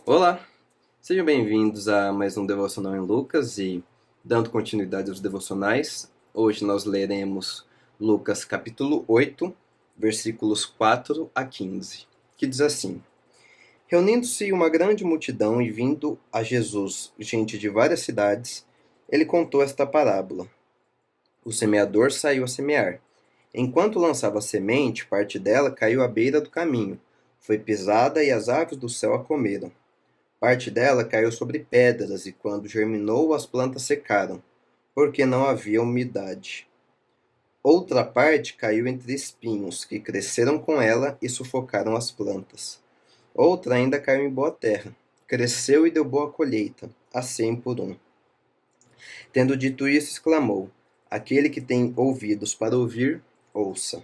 Olá, sejam bem-vindos a mais um Devocional em Lucas e dando continuidade aos devocionais, hoje nós leremos Lucas capítulo 8, versículos 4 a 15, que diz assim: Reunindo-se uma grande multidão e vindo a Jesus gente de várias cidades, ele contou esta parábola. O semeador saiu a semear. Enquanto lançava a semente, parte dela caiu à beira do caminho, foi pisada e as aves do céu a comeram. Parte dela caiu sobre pedras e, quando germinou, as plantas secaram, porque não havia umidade. Outra parte caiu entre espinhos, que cresceram com ela e sufocaram as plantas. Outra ainda caiu em boa terra, cresceu e deu boa colheita, a 100 por 1. Tendo dito isso, exclamou: Aquele que tem ouvidos para ouvir, ouça.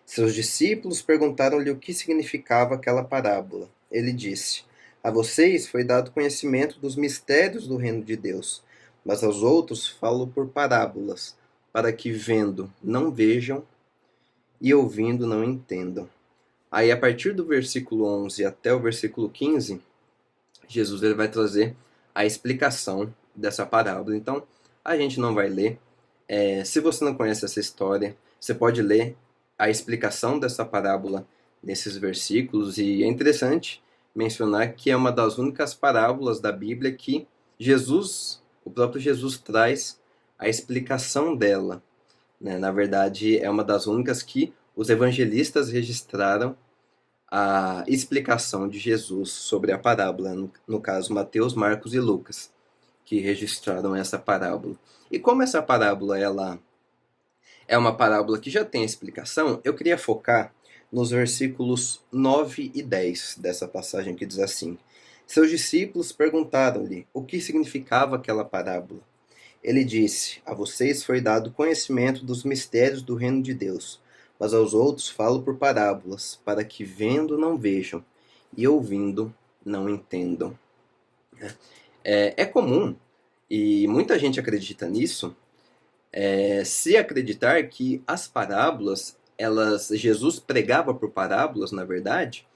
Seus discípulos perguntaram-lhe o que significava aquela parábola. Ele disse: A vocês foi dado conhecimento dos mistérios do reino de Deus, mas aos outros falo por parábolas, para que vendo não vejam e ouvindo não entendam. Aí, a partir do versículo 11 até o versículo 15, Jesus ele vai trazer a explicação dessa parábola. Então, a gente não vai ler. Se você não conhece essa história, você pode ler a explicação dessa parábola nesses versículos, e é interessante mencionar que é uma das únicas parábolas da Bíblia que o próprio Jesus traz a explicação dela, né? Na verdade, é uma das únicas que os evangelistas registraram a explicação de Jesus sobre a parábola, no caso Mateus, Marcos e Lucas, que registraram essa parábola. E como essa parábola ela é uma parábola que já tem explicação, eu queria focar nos versículos 9 e 10 dessa passagem que diz assim: Seus discípulos perguntaram-lhe o que significava aquela parábola. Ele disse: A vocês foi dado conhecimento dos mistérios do reino de Deus, mas aos outros falo por parábolas, para que vendo não vejam e ouvindo não entendam. É comum, e muita gente acredita nisso, se acreditar que as parábolas, Jesus pregava por parábolas, na verdade,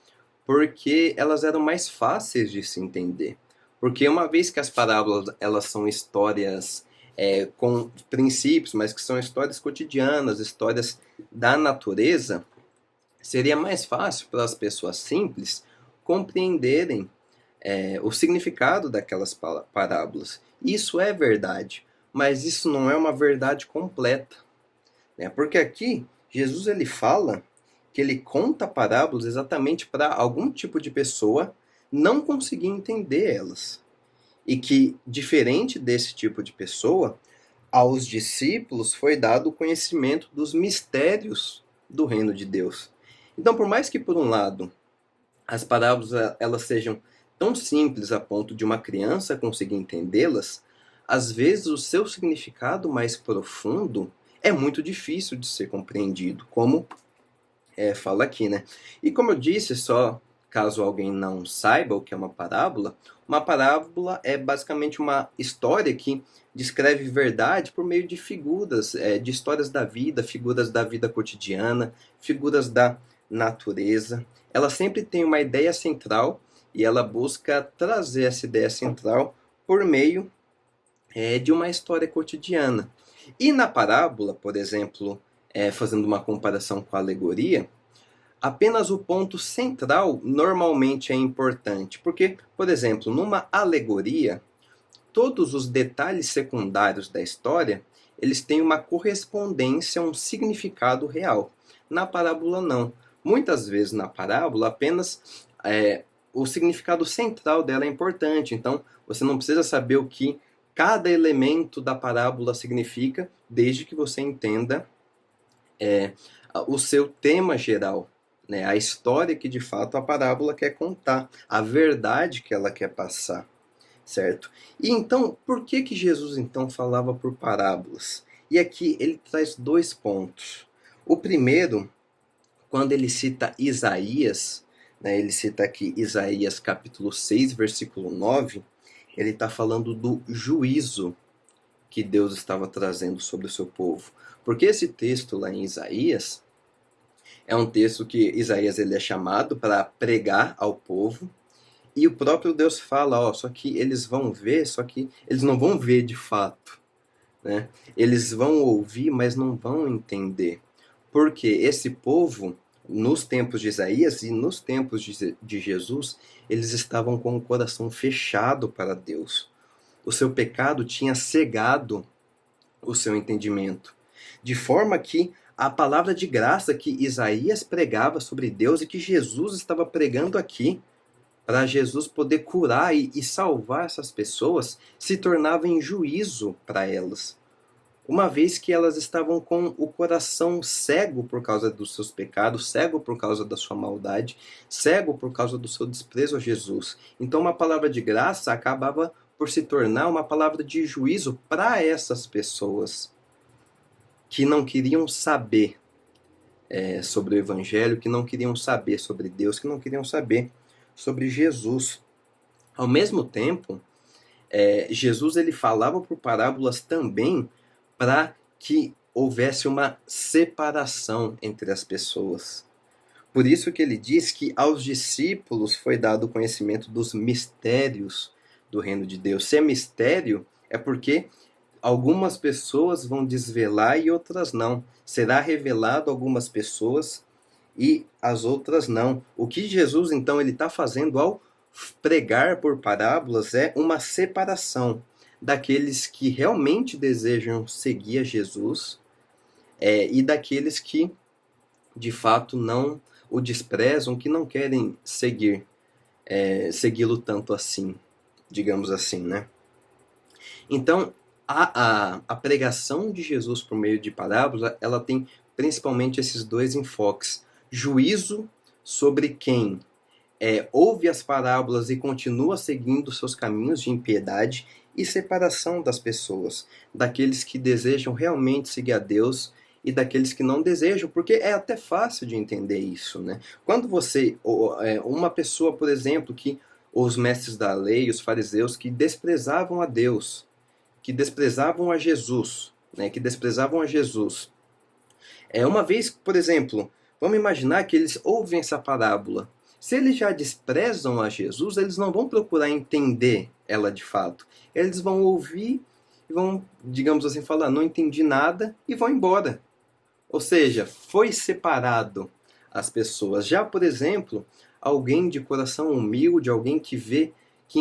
porque elas eram mais fáceis de se entender. Porque uma vez que as parábolas elas são histórias com princípios, mas que são histórias cotidianas, histórias da natureza, seria mais fácil para as pessoas simples compreenderem o significado daquelas parábolas. Isso é verdade, mas isso não é uma verdade completa, né? Porque aqui Jesus ele fala que ele conta parábolas exatamente para algum tipo de pessoa não conseguir entender elas. E que, diferente desse tipo de pessoa, aos discípulos foi dado o conhecimento dos mistérios do reino de Deus. Então, por mais que, por um lado, as parábolas elas sejam tão simples a ponto de uma criança conseguir entendê-las, às vezes o seu significado mais profundo é muito difícil de ser compreendido, como fala aqui, né? E como eu disse, só caso alguém não saiba o que é uma parábola é basicamente uma história que descreve verdade por meio de figuras, de histórias da vida, figuras da vida cotidiana, figuras da natureza. Ela sempre tem uma ideia central e ela busca trazer essa ideia central por meio de uma história cotidiana. E na parábola, por exemplo, fazendo uma comparação com a alegoria, apenas o ponto central normalmente é importante. Porque, por exemplo, numa alegoria, todos os detalhes secundários da história, eles têm uma correspondência, um significado real. Na parábola, não. Muitas vezes na parábola, apenas o significado central dela é importante. Então, você não precisa saber o que cada elemento da parábola significa, desde que você entenda o seu tema geral, né? A história que de fato a parábola quer contar, a verdade que ela quer passar, certo? E então, por que que Jesus então falava por parábolas? E aqui ele traz dois pontos. O primeiro, quando ele cita Isaías, né, ele cita aqui Isaías capítulo 6, versículo 9, ele está falando do juízo que Deus estava trazendo sobre o seu povo. Porque esse texto lá em Isaías é um texto que Isaías ele é chamado para pregar ao povo, E o próprio Deus fala, ó, só que eles vão ver, só que eles não vão ver de fato, né? Eles vão ouvir, mas não vão entender. Porque esse povo, nos tempos de Isaías e nos tempos de Jesus, eles estavam com o coração fechado para Deus. O seu pecado tinha cegado o seu entendimento. De forma que a palavra de graça que Isaías pregava sobre Deus e que Jesus estava pregando aqui, para Jesus poder curar e salvar essas pessoas, se tornava em juízo para elas. Uma vez que elas estavam com o coração cego por causa dos seus pecados, cego por causa da sua maldade, cego por causa do seu desprezo a Jesus. Então, uma palavra de graça acabava por se tornar uma palavra de juízo para essas pessoas que não queriam saber sobre o Evangelho, que não queriam saber sobre Deus, que não queriam saber sobre Jesus. Ao mesmo tempo, Jesus ele falava por parábolas também para que houvesse uma separação entre as pessoas. Por isso que ele diz que aos discípulos foi dado o conhecimento dos mistérios do reino de Deus. Se é mistério, é porque algumas pessoas vão desvelar e outras não. Será revelado a algumas pessoas e as outras não. O que Jesus, então, ele está fazendo ao pregar por parábolas é uma separação daqueles que realmente desejam seguir a Jesus e daqueles que, de fato, não o desprezam, que não querem segui-lo tanto assim, digamos assim, né? Então, a pregação de Jesus por meio de parábolas, ela tem principalmente esses dois enfoques. Juízo sobre quem ouve as parábolas e continua seguindo seus caminhos de impiedade, e separação das pessoas, daqueles que desejam realmente seguir a Deus e daqueles que não desejam, porque é até fácil de entender isso, né? Quando uma pessoa, por exemplo, que os mestres da lei, os fariseus, que desprezavam a Deus, que desprezavam a Jesus, né? Que desprezavam a Jesus. Uma vez, por exemplo, vamos imaginar que eles ouvem essa parábola. Se eles já desprezam a Jesus, eles não vão procurar entender ela de fato. Eles vão ouvir e vão, digamos assim, falar, não entendi nada, e vão embora. Ou seja, foi separado as pessoas. Já, por exemplo, alguém de coração humilde, alguém que vê, que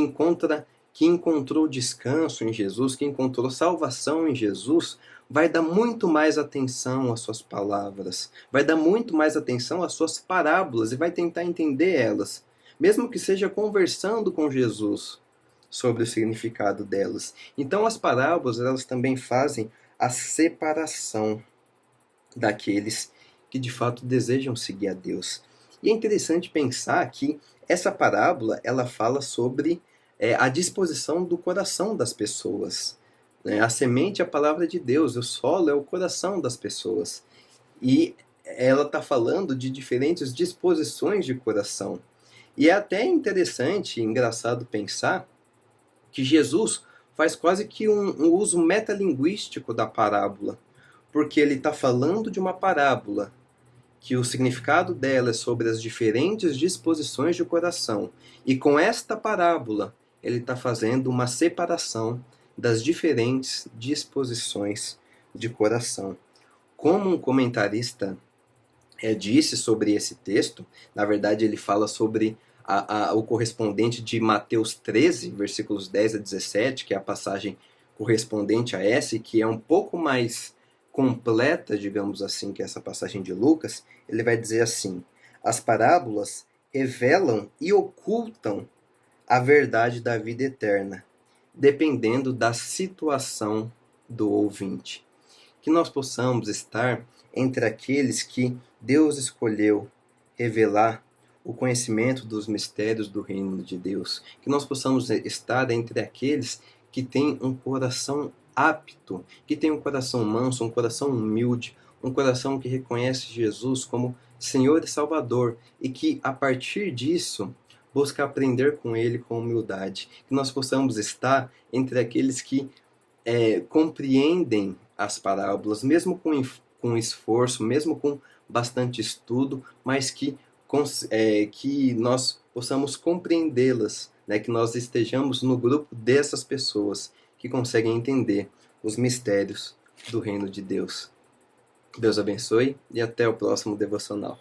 encontrou descanso em Jesus, que encontrou salvação em Jesus, vai dar muito mais atenção às suas palavras, vai dar muito mais atenção às suas parábolas e vai tentar entender elas, mesmo que seja conversando com Jesus sobre o significado delas. Então as parábolas, elas também fazem a separação daqueles que de fato desejam seguir a Deus. E é interessante pensar que essa parábola, ela fala sobre a disposição do coração das pessoas. A semente é a palavra de Deus, o solo é o coração das pessoas. E ela está falando de diferentes disposições de coração. E é até interessante, engraçado pensar que Jesus faz quase que um uso metalinguístico da parábola, porque ele está falando de uma parábola que o significado dela é sobre as diferentes disposições de coração. E com esta parábola, ele está fazendo uma separação das diferentes disposições de coração. Como um comentarista disse sobre esse texto, na verdade ele fala sobre o correspondente de Mateus 13, versículos 10 a 17, que é a passagem correspondente a essa, que é um pouco mais completa, digamos assim, que essa passagem de Lucas. Ele vai dizer assim: as parábolas revelam e ocultam a verdade da vida eterna, dependendo da situação do ouvinte. Que nós possamos estar entre aqueles que Deus escolheu revelar o conhecimento dos mistérios do reino de Deus. Que nós possamos estar entre aqueles que têm um coração apto, que têm um coração manso, um coração humilde, um coração que reconhece Jesus como Senhor e Salvador, e que a partir disso busca aprender com Ele com humildade. Que nós possamos estar entre aqueles que compreendem as parábolas, mesmo com esforço, mesmo com bastante estudo, mas que nós possamos compreendê-las, né? Que nós estejamos no grupo dessas pessoas que conseguem entender os mistérios do reino de Deus. Deus abençoe e até o próximo devocional.